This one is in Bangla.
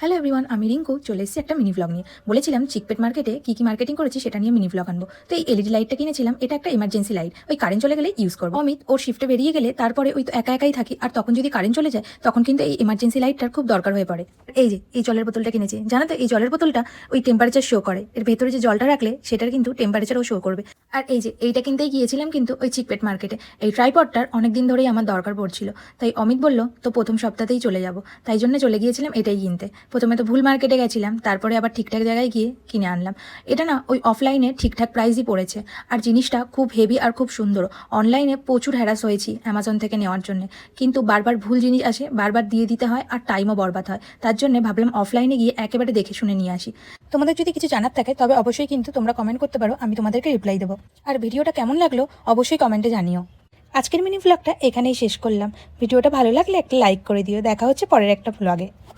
হ্যালো এভরিওয়ান, আমি রিঙ্কু চলে এসেছি একটা মিনি ভ্লগ নিয়ে। বলেছিলাম চিকপেট মার্কেটে কী মার্কেটিং করেছি সেটা নিয়ে মিনি ভ্লগ আনবো। তো এই এলইডি লাইটটা কিনেছিলাম, এটা একটা এমার্জেন্সি লাইট, ওই কারেন্ট চলে গেলে ইউজ করবো। অমিত ওর শিফটে বেরিয়ে গেলে তারপরে ওই তো একা একাই থাকি, আর তখন যদি কারেন্ট চলে যায় তখন কিন্তু এই এমার্জেন্সি লাইটটার খুব দরকার হয়ে পড়ে। এই জলের বোতলটা কিনেছি, জানো তো এই জলের বোতলটা ওই টেম্পারেচার শো করে, এর ভেতরে যে জলটা রাখলে সেটার কিন্তু টেম্পারেচারও শো করবে। আর এইটা কিনতেই গিয়েছিলাম কিন্তু ওই চিকপেট মার্কেটে। এই ট্রাইপডটার অনেকদিন ধরেই আমার দরকার পড়ছিল, তাই অমিত বলল তো প্রথম সপ্তাহতেই চলে যাব, তাই জন্য চলে গিয়েছিলাম এটাই কিনতে। প্রথমে তো ভুল মার্কেটে গেছিলাম, তারপরে আবার ঠিকঠাক জায়গায় গিয়ে কিনে আনলাম। এটা না ওই অফলাইনে ঠিকঠাক প্রাইসই পড়েছে, আর জিনিসটা খুব হেভি আর খুব সুন্দর। অনলাইনে প্রচুর হ্যারাস হয়েছি অ্যামাজন থেকে নেওয়ার জন্য, কিন্তু বারবার ভুল জিনিস আসে, বারবার দিয়ে দিতে হয় আর টাইমও বরবাদ হয়। তার জন্য ভাবলাম অফলাইনে গিয়ে একেবারে দেখে শুনে নিয়ে আসি। তোমাদের যদি কিছু জানার থাকে তবে অবশ্যই কিন্তু তোমরা কমেন্ট করতে পারো, আমি তোমাদেরকে রিপ্লাই দেবো। আর ভিডিওটা কেমন লাগলো অবশ্যই কমেন্টে জানিও। আজকের মিনি ভ্লগটা এখানেই শেষ করলাম। ভিডিওটা ভালো লাগলে একটা লাইক করে দিও। দেখা হচ্ছে পরের একটা ভ্লগে।